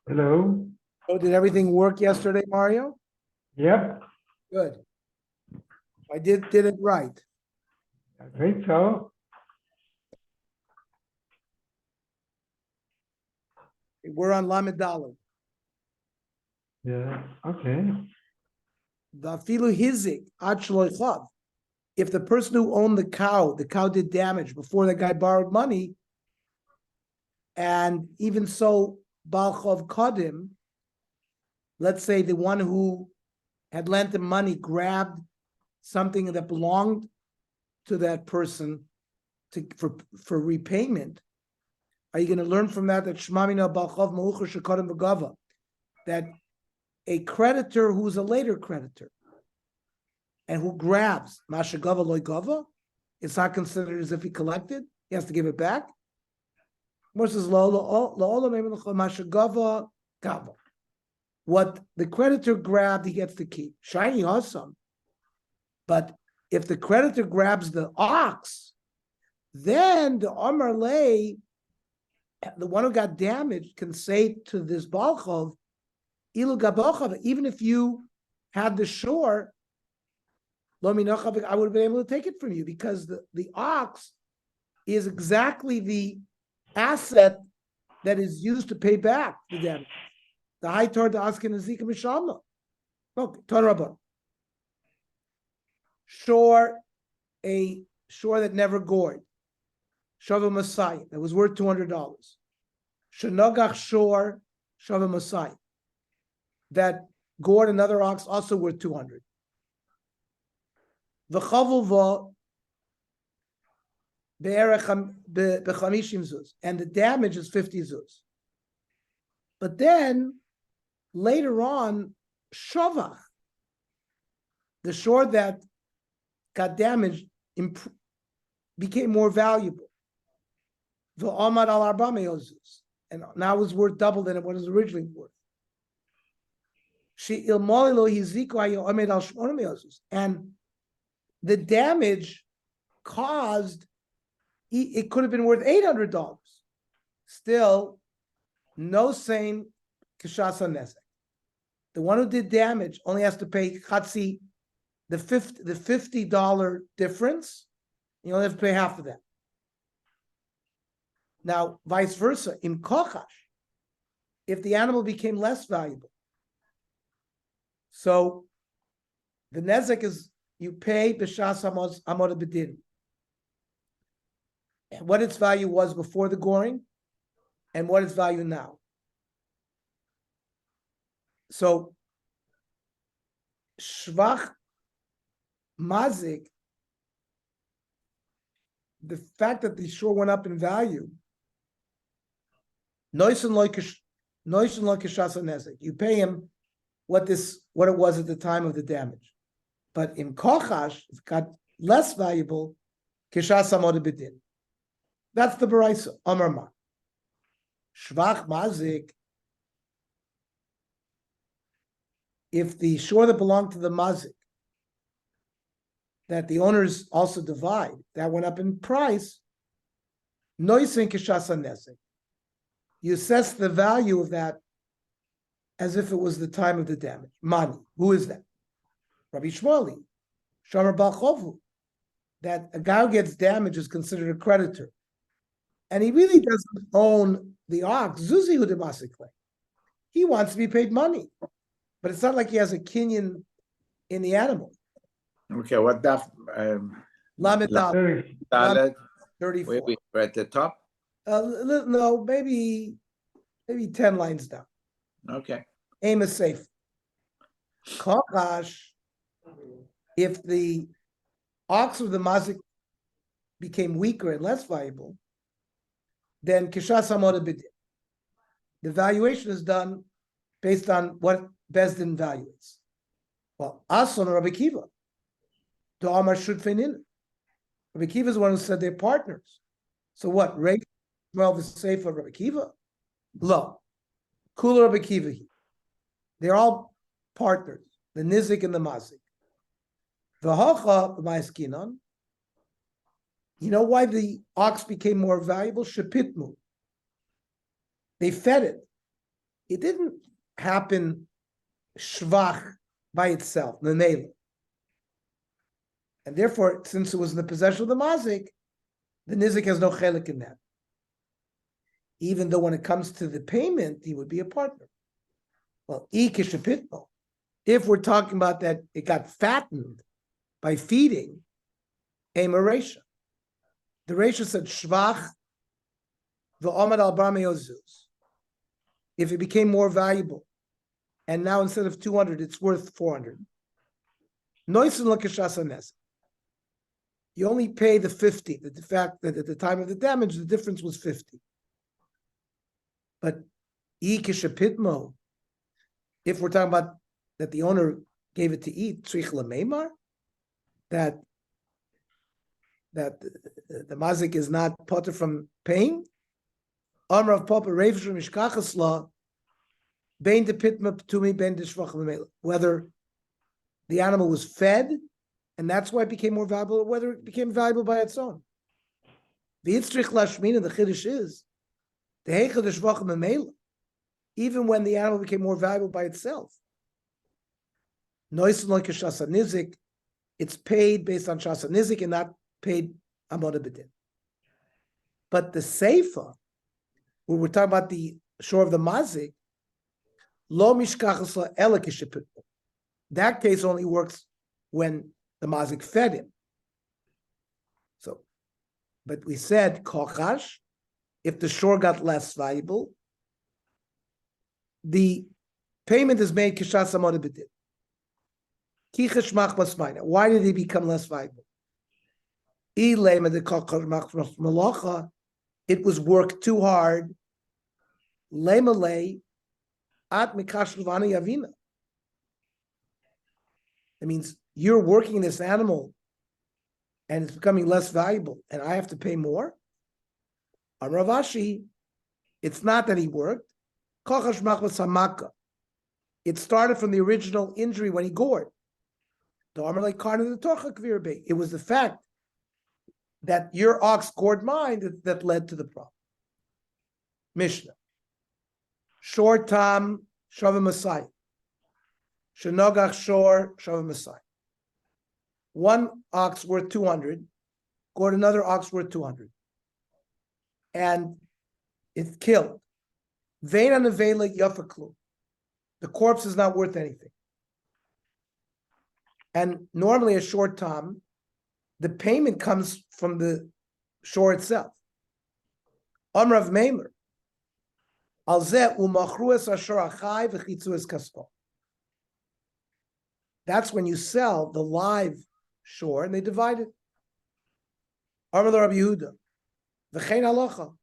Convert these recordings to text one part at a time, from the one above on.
Hello. So did everything work yesterday, Mario? Yep, Good. I did it right. I think so. We're on Lamed Daled. Yeah, okay. The filu hizik ad shelo chav. If the person who owned the cow did damage before the guy borrowed money, and even so, Baal Chov Kodim, let's say the one who had lent him money grabbed something that belonged to that person for repayment. Are you going to learn from that Shmamina Baal Chov Meucher Shekodim V'Gava, that a creditor who's a later creditor and who grabs Mashagava Loy Gava, it's not considered as if he collected. He has to give it back. What the creditor grabbed, he gets to keep. Shiny awesome. But if the creditor grabs the ox, then the Amar Lay, the one who got damaged, can say to this Balchov, Ilu Gabochav, even if you had the shore, I would have been able to take it from you, because the ox is exactly the asset that is used to pay back the damage. The high Torah to asking the Zika Mishalma. Look, Torah Rabban. Shore, a shore that never gored. Shava Masai, that was worth $200. Shenogach shore, Shava Masai, that gored another ox, also worth 200. V'chavulva be'chamishim zuz, and the damage is 50 zuz. But then later on, shavach, the shore that got damaged, became more valuable. V'amad al arba me'ozuz, and now is worth double than it was originally worth. And the damage caused, it could have been worth $800. Still, no same kishasa nezek. The one who did damage only has to pay chatzi, the $50 difference. You only have to pay half of that. Now, vice versa, in kochash, if the animal became less valuable, so the nezek is you pay b'shas amod b'din, what its value was before the goring, and what its value now. So shvach mazik, the fact that the shore went up in value, noisen loikishasa nezek, you pay him what it was at the time of the damage. But in kochash, it got less valuable, kishas amod b'din. That's the baraisa. Amar ma. Shvach mazik, if the shore that belonged to the mazik, that the owners also divide, that went up in price, noisen kishas nezek, you assess the value of that as if it was the time of the damage. Money. Who is that? Rabbi Shmoli, Shomer Baal Chovu, that a guy who gets damaged is considered a creditor. And he really doesn't own the ox. Zuzi Hudimasikle. He wants to be paid money. But it's not like he has a kinyan in the animal. Okay, what daf? Lamed Dalet. 34. We're at the top. No, maybe 10 lines down. Okay. Aim is safe. Kochash, if the ox of the mazik became weaker and less valuable, then kishas amod b'din. The valuation is done based on what Bezdin values. Well, Ason Rabbi Kiva, the Amar Shudfeinin. Rabbi Kiva is the one who said they're partners. So what? Rei Shmuel v'Sefer Rabbi Kiva? Lo, Kula Rabbi Kiva. They're all partners. The Nizik and the Mazik. The Hacha Ma'askinon. You know why the ox became more valuable? Shepitmu. They fed it. it didn't happen shvach by itself, memela. And therefore, since it was in the possession of the mazik, the nizik has no chelik in that. Even though when it comes to the payment, he would be a partner. Well, if we're talking about that it got fattened by feeding, a Maresha. The Resha said shvach v'omad al bar me'ozuz. If it became more valuable, and now instead of 200, it's worth 400. Noisin l'kishas hanes. You only pay the 50. The fact that at the time of the damage, the difference was 50. But ikishapitmo, if we're talking about that the owner gave it to eat, tzrich l'meimar, that the mazik is not potter from paying. Amr of Papa Reifish Mishkachas law, bein de pitma ptumi bein de shvach l'meila. Whether the animal was fed, and that's why it became more valuable, or whether it became valuable by its own. The Yitzrich Lashmina, the Chiddush is, the Heicha de shvach l'meila, even when the animal became more valuable by itself. Noisin like a shasa nizik, it's paid based on shasa nizik and not paid amada b'din. But the seifa, where we're talking about the shore of the mazik, lo mishkachas la ela kishiput. That case only works when the mazik fed him. So, but we said kochash, if the shore got less valuable, the payment is made kishas amada b'din. Why did he become less valuable? It was work too hard. That means you're working this animal and it's becoming less valuable, and I have to pay more. On Ravashi, it's not that he worked. It started from the original injury when he gored. It was the fact that your ox gored mine that led to the problem. Mishnah. Shor tam shavim masai. Shenogach shor shavim masai. One ox worth 200, gored another ox worth 200. And it's killed. Veina nevela yafaklu. The corpse is not worth anything. And normally a short time, the payment comes from the shore itself. Amrav Meimer. That's when you sell the live shore and they divide it. Amar Rabbi Yehuda. V'chein halacha.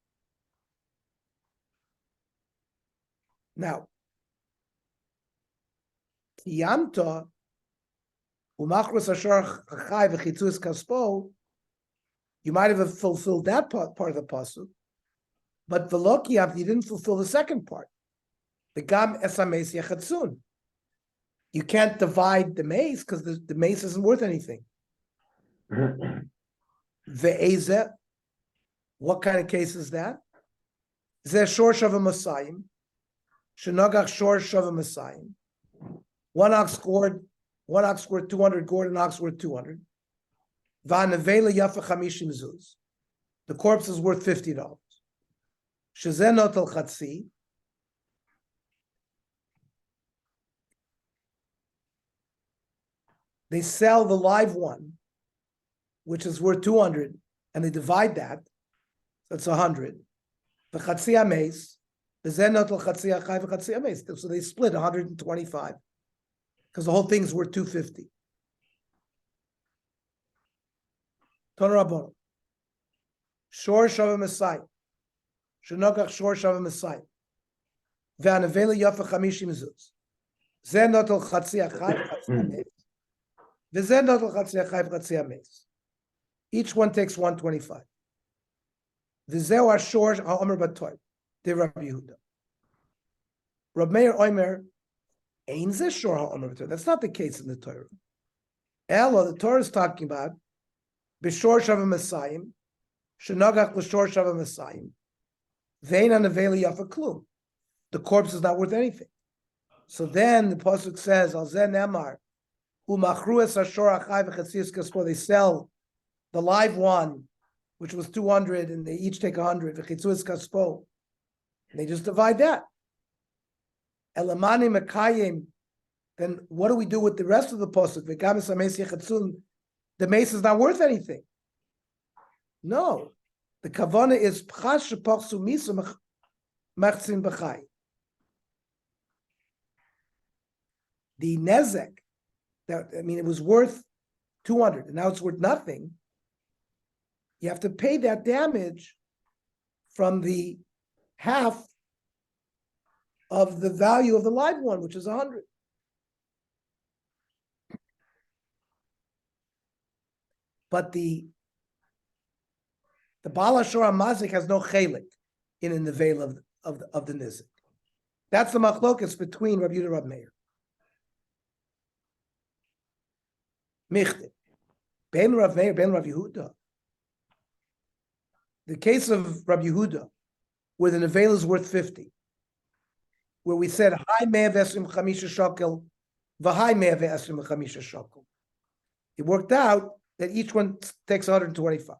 Now, Kiyamta you might have fulfilled that part of the pasuk, but Velokiyav, you didn't fulfill the second part. The gam esames yachatzun. You can't divide the mace because the mace isn't worth anything. Ve'ezeh, what kind of case is that? Zeh shor shava masayim, shenagach shor shava masayim. One ox scored 200, gored an ox worth 200. Va'nevela yafa chamishim zuz. The corpse is worth $50. Shezeh notel chatzi. They sell the live one, which is worth 200, and they divide that. That's 100. The chatzi ames. Zeh notel chatzi achai v'chatzi ames. So they split 125. Because the whole thing is worth 250. Tonar Shor Shava Masai. Shenogach Shor Shava Masai. Ve'anavela Yafa Chamishim Zuz. Zeh notel Chatzi Achai Chatzi Ames. Ve'zeh notel Chatzi Achai Chatzi Ames. Each one takes 125. Ve'zeh Ashor HaOmer Batoy. De Rabbi Yehuda. Rab Meir Omer. That's not the case in the Torah. Ella, the Torah is talking about B'shor Shavim Masayim, Shenagach L'shor Shavim Masayim, Veina Neveli Yafa Klum. the corpse is not worth anything. So then the pasuk says, "Al zeh nemar, umachru es hashor achai v'chatzias kaspo." They sell the live one, which was 200, and they each take 100. V'chatzias kaspo. And they just divide that. Elamani mekayim. Then what do we do with the rest of the pasuk? V'gamis hameis yechatzun. The mace is not worth anything. No, the kavana is pchash shepachsu misa machzin b'chai. The nezek, it was worth 200, and now it's worth nothing. You have to pay that damage from the half of the value of the live one, which is 100. But the Baal HaShor HaMazik has no chelik in the veil of the nizik. That's the machlokas between Rabbi Yehuda and Rabbi Meir. Michte. Ben Rav Meir, Ben Rav Yehuda. The case of Rabbi Yehuda, where the nevel is worth 50, where we said, Hai mea v'esrim chamisha shekel, v'hai mea v'esrim chamisha shekel. It worked out that each one takes 125.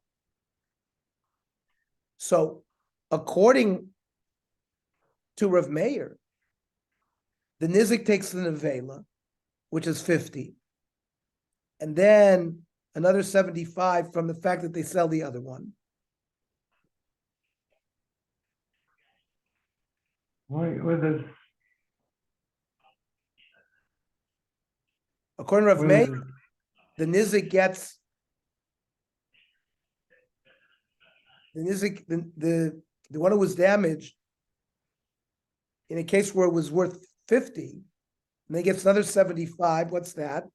So, according to Rav Meir, the nizik takes the nevela, which is 50, and then another 75 from the fact that they sell the other one. Why with this? According to Rav Meir, the nizik gets the nizik, the one who was damaged in a case where it was worth 50, and they gets another 75. What's that?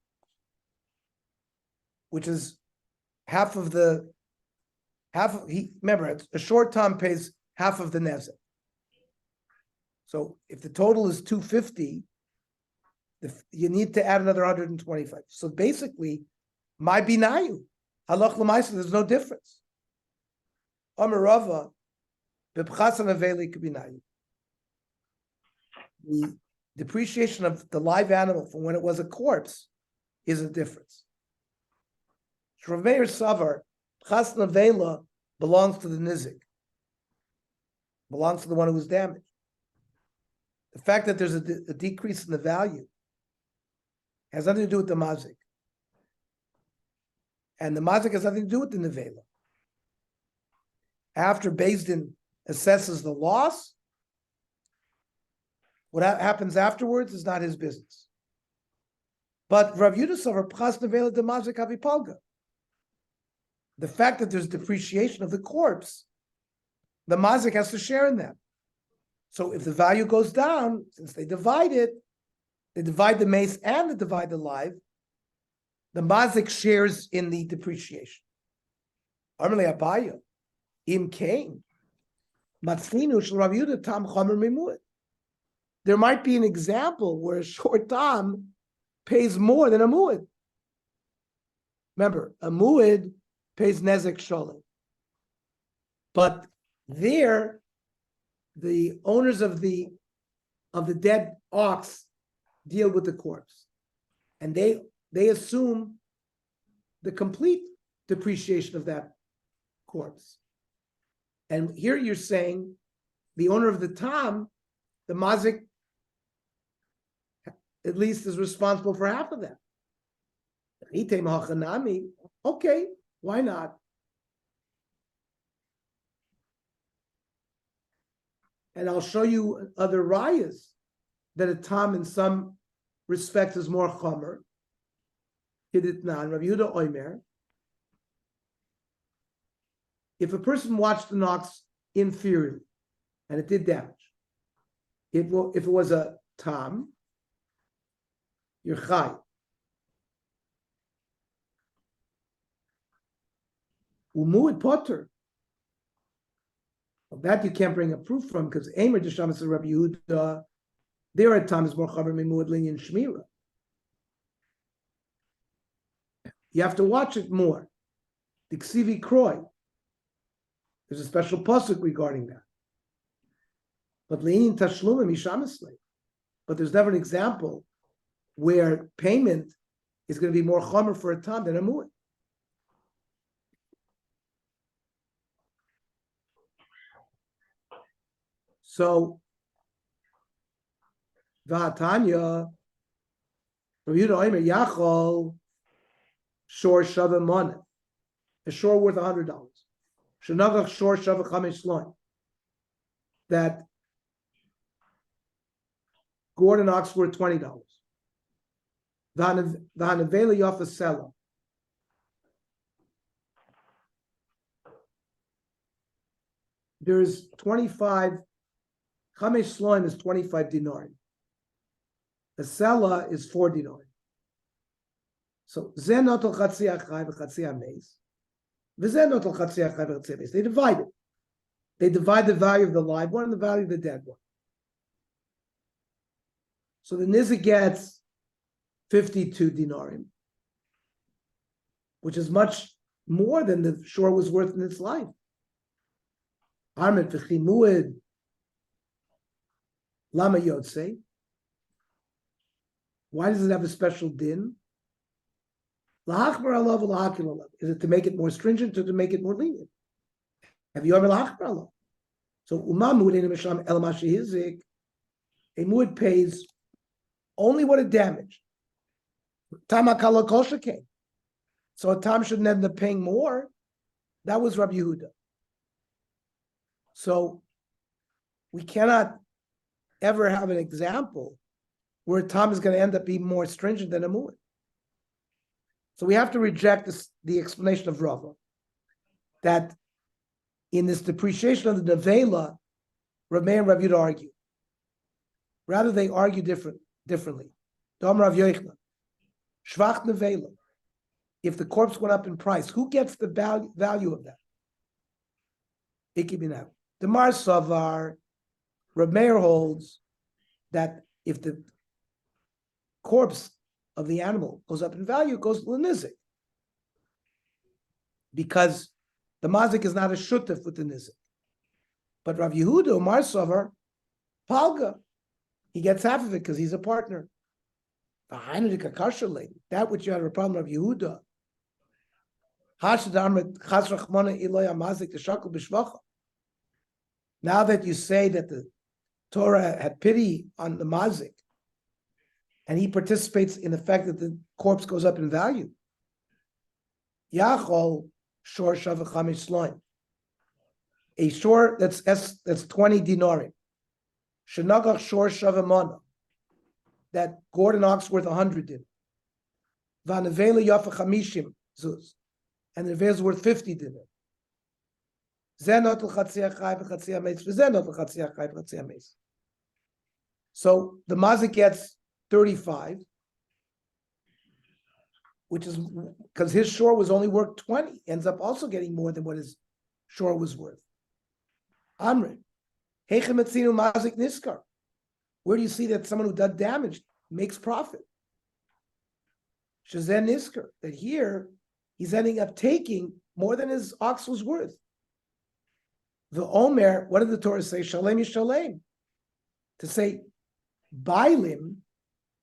Which is half of remember, a short time pays half of the nezek. So if the total is 250, you need to add another 125. So basically, my binayu, halach l'maisa, there's no difference. Amarava, b'pchasan aveli k'binayu. The depreciation of the live animal from when it was a corpse is a difference. Rav Meir Savar, Chas Nevela belongs to the nizik, belongs to the one who was damaged. The fact that there's a decrease in the value has nothing to do with the mazik. And the mazik has nothing to do with the nevela. After Beis Din assesses the loss, what happens afterwards is not his business. But Rav Yehuda Savar, Chas Nevela de mazik avipalga. The fact that there's depreciation of the corpse, the mazik has to share in that. So if the value goes down, since they divide it, they divide the mace and they divide the live, the mazik shares in the depreciation. Armele Abaya, Im Kain, Matzinu shel Rav Yehuda tam chomer mimuad. There might be an example where a short tam pays more than a muad. Remember, a muad pays nezek sholem. But there, the owners of the dead ox deal with the corpse, and they assume the complete depreciation of that corpse. And here you're saying the owner of the tam, the mazik, at least is responsible for half of that. Okay, why not? And I'll show you other rayas that a tam in some respect is more chomer. Hiditnan, Rabbi Yehuda Oimer. If a person watched an ox inferiorly and it did damage, if it was a tam, you're chai. Umuad potter. Well, that you can't bring a proof from because Eimer Desham is Rabbi Yehuda. There at times more chaber mimuad linyan shmira. You have to watch it more. The Ksivi Kroy. There's a special pasuk regarding that. But leaning tashlumim mishamasle. But there's never an example where payment is going to be more chomer for a tam than a mu'in. So, v'hatanya, from Yehuda Omer Yachol, shor shava moneth, a shor worth $100. Shenagach shor shava chamesh loin. That gourd and ox worth $20. V'hanavela yafa sela. There's 25. Chamesh sloim is 25 dinari. A sela is 4 dinari. So zen notel chatzi achai v'chatzi ameis. V'zen notel chatzi achai v'chatzi ameis. They divide it. They divide the value of the live one and the value of the dead one. So the nizik gets 52 dinarim, which is much more than the shore was worth in its life. Armet v'chimuid lama yotze. Why does it have a special din? Lahachbar alav lahakil alav. Is it to make it more stringent or to make it more lenient? Have you ever lahachbar alav? So umamud in mishlam elamashi hizik. A muad pays only what it damaged. Tamakala kosher came. So a tam shouldn't end up paying more. That was Rabbi Yehuda. So we cannot ever have an example where a tam is going to end up being more stringent than a muad. So we have to reject the explanation of Rava that in this depreciation of the nevela, Rav Meir and Rav Yehuda argue. Rather, they argue differently. Dom Rav Yochanan, Shvach nevela. If the corpse went up in price, who gets the value of that? Ikibinav. The Mar Savar, Rav Meir holds that if the corpse of the animal goes up in value, it goes to the nizik. Because the mazik is not a shutef with the nizik. But Rav Yehuda, Mar Savar, Palga, he gets half of it because he's a partner. That which you had a problem of Yehuda. Now that you say that the Torah had pity on the mazik, and he participates in the fact that the corpse goes up in value. Yachol shor shava chamesh sloim. A shor that's 20 dinarim. Shenagach shor shava mana. That gourd and ox worth 100 din. Vanavela yafa chamishim zuz. And the nevela is worth 50 din. Zenot l'chatzia chai v'chatzia meis. V'zenot l'chatzia chai v'chatzia meis. So the mazik gets 35, which is because his shore was only worth 20, ends up also getting more than what his shore was worth. Amrin, Heichem etzinu mazik niskar. Where do you see that someone who does damage makes profit? Shazen niskar, that here he's ending up taking more than his ox was worth. The Omer, what did the Torah say? Shalem yishalem. To say, Bailim,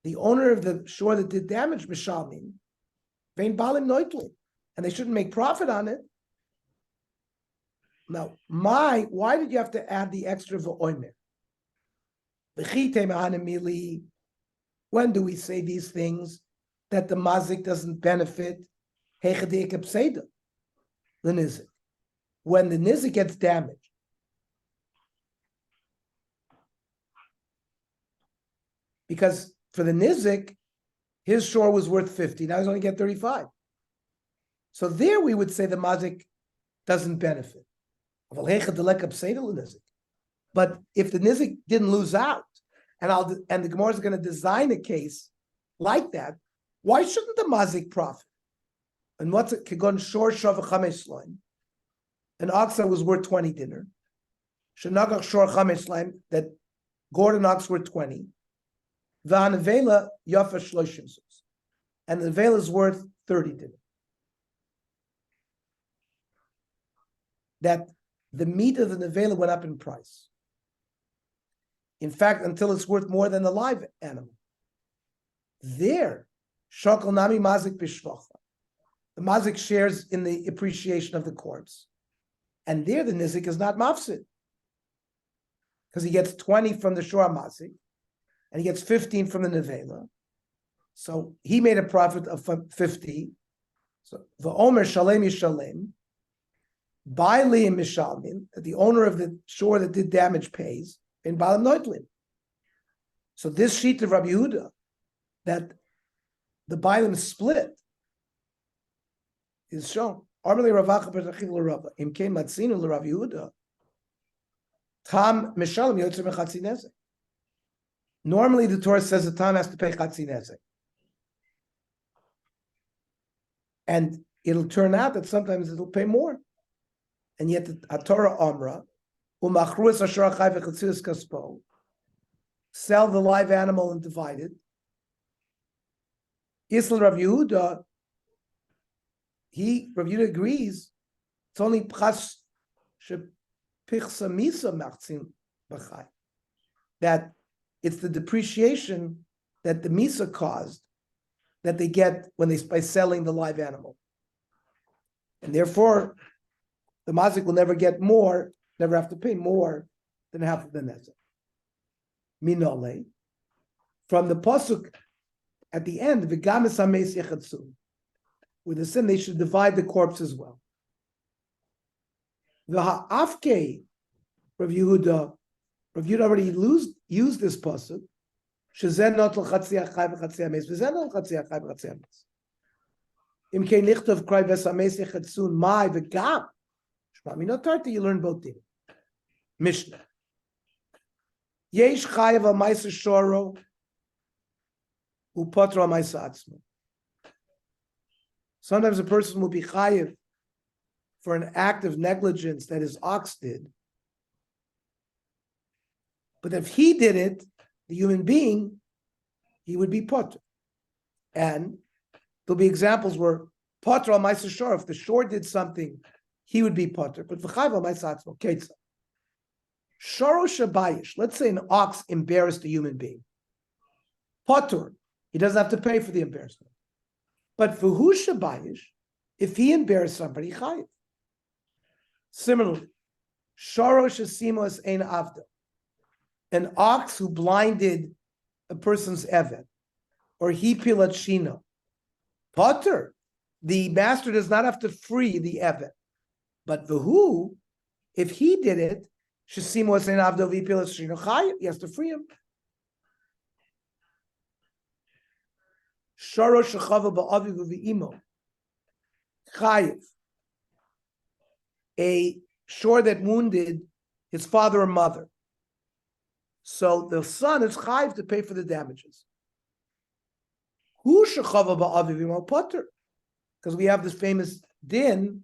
the owner of the shore that did damage, Mishalmin, Vein Balim Noitli, and they shouldn't make profit on it. Now, why did you have to add the extra V'omer? When do we say these things that the mazik doesn't benefit? The nizik. When the nizik gets damaged. Because for the nizik, his shore was worth 50. Now he's only get 35. So there we would say the mazik doesn't benefit. But if the nizik didn't lose out, and the Gemara is going to design a case like that, why shouldn't the mazik profit? And what's it? Kigon shor shava chamesh line. An ox that was worth 20 dinner. Shenagach shor chamesh line, that gourd and ox worth 20. V'anavela yafa shloshim sus. And the nevela is worth 30 dinner. That the meat of the nevela went up in price. In fact, until it's worth more than the live animal. There, shakal nami mazik bishvacha. The mazik shares in the appreciation of the corpse. And there the nizik is not mafsid. Because he gets 20 from the shor mazik, and he gets 15 from the nevela. So he made a profit of 50. So the omer shalem yishalem, baili and mishalmin, that the owner of the shore that did damage pays, in balam noitlin. So this sheet of Rabbi Yehuda, that the bailim split, is shown. Armali ravacha b'tachil l'rava. Im kein matzinu l'Rav Yehuda. Tam mishalem yotzer mechatzi nezek. Normally, the Torah says the tam has to pay chatzi nezek. And it'll turn out that sometimes it'll pay more. And yet the Torah Amra, umachruas asher achai v'chatzis kaspo, sell the live animal and divide it. Isla Rav Yehuda, Rav Yehuda agrees, it's only pchas shepichsa misa machzin b'chai, that it's the depreciation that the misa caused that they get when by selling the live animal. And therefore, the mazik will never get more, never have to pay more than half of the nezek. Minole, from the pasuk at the end, v'gamis hameis yechatzu, with the sin they should divide the corpse as well. V'ha'afke, Rav Yehuda already used this pasuk. Shezen not l'chatzi achai v'chatzi hameis, v'zen not l'chatzi achai v'chatzi hameis. Im kein lichtov krai v'sameis yechatzu, mai v'gam. Shma minotarti, you learn both things. Mishnah. Yesh chayav al ma'aser shoro u'patra al ma'aser atzmo. Sometimes a person will be chayav for an act of negligence that his ox did. But if he did it, the human being, he would be potter. And there'll be examples where potter al ma'aser shor, if the shor did something, he would be potter. But v'chayav al ma'aser atzmo, ketzah. Shorosh shabayish. Let's say an ox embarrassed a human being. Potter, he doesn't have to pay for the embarrassment. But v'hu shabayish, if he embarrassed somebody, chayiv. Similarly, shorosh asimos ein avda. An ox who blinded a person's evet, or he pilat shino. Potter, the master does not have to free the evet. But v'hu, if he did it, he has to free him. A shore that wounded his father or mother. So the son is chayiv to pay for the damages. Because we have this famous din.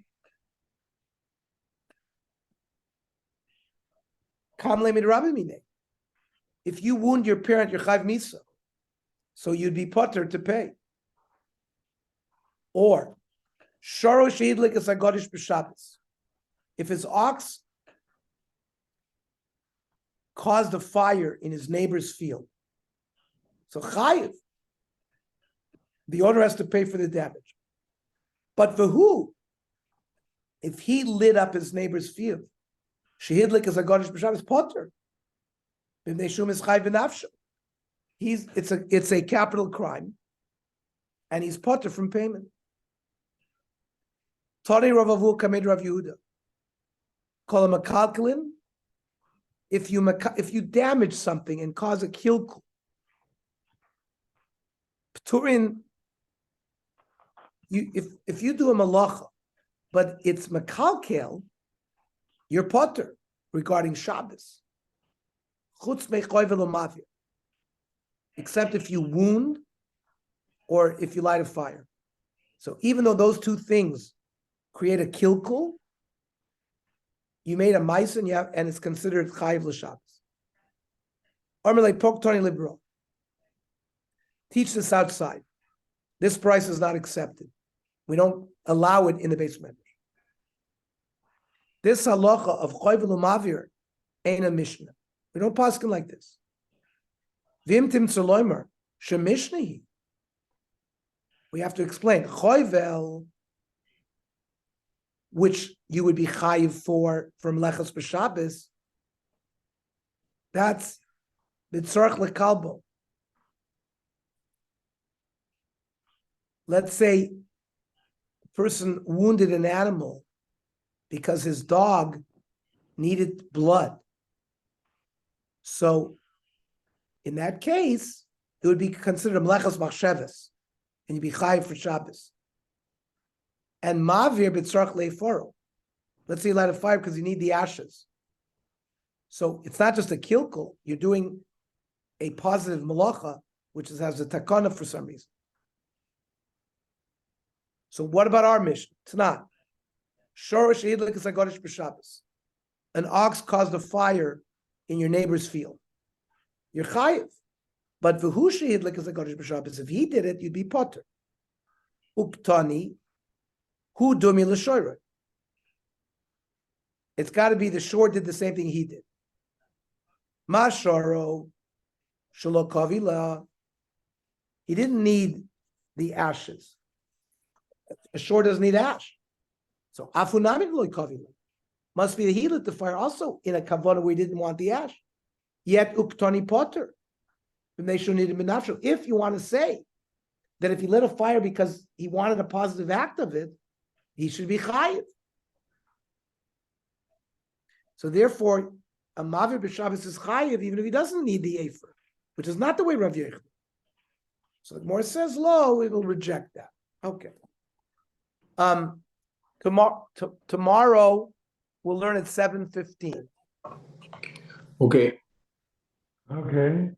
If you wound your parent, you're chayv misa, so you'd be potter to pay. Or sharo sheidlik is agadish b'shabbos. If his ox caused a fire in his neighbor's field, so chayiv, the owner has to pay for the damage. But for who? If he lit up his neighbor's field, shehidlik is a gadish b'shabbos potter. It's a capital crime, and he's potter from payment. Tari Ravavu Kamed Rav Yehuda. Call him a kalkalin. If you damage something and cause a kilkul, Pturin, if you do a malacha, but it's makalkel, you're potter regarding Shabbos. Except if you wound or if you light a fire. So even though those two things create a kilkul, you made a ma'aser and it's considered chayiv l'Shabbos. Armelei pok toni libro. Teach this outside. This price is not accepted. We don't allow it in the basement. This halacha of chayiv l'mavir ain't a mishnah. We don't paskin like this. Vim timtzer loimer shemishnehi. We have to explain choivel, which you would be chayiv for from lechos b'Shabbos. That's b'tzorach lekalbo. Let's say a person wounded an animal because his dog needed blood. So in that case, it would be considered mlechos machsheves, and you'd be chayiv for Shabbos. And mavir b'tzorach leiforo. Let's say you light a fire because you need the ashes. So it's not just a kilkel, you're doing a positive malacha, which has a takana for some reason. So what about our mission? It's not. An ox caused a fire in your neighbor's field. You're chayiv. But if he did it, you'd be potter. Uktani, hu dumi l'shoyre. It's got to be the shore did the same thing he did. Masharo shelo kavila. He didn't need the ashes. A shore doesn't need ash. So afunami lo kavila. Must be that he lit the fire also in a kavana where he didn't want the ash. Yet uktani potter. If you want to say that if he lit a fire because he wanted a positive act of it, he should be chayiv. So therefore, a mavir b'Shabbos is chayiv even if he doesn't need the afer, which is not the way Rav Yechon. So the Gemara says, "Lo, we will reject that." Okay. Tomorrow we'll learn at 7:15. Okay. Okay.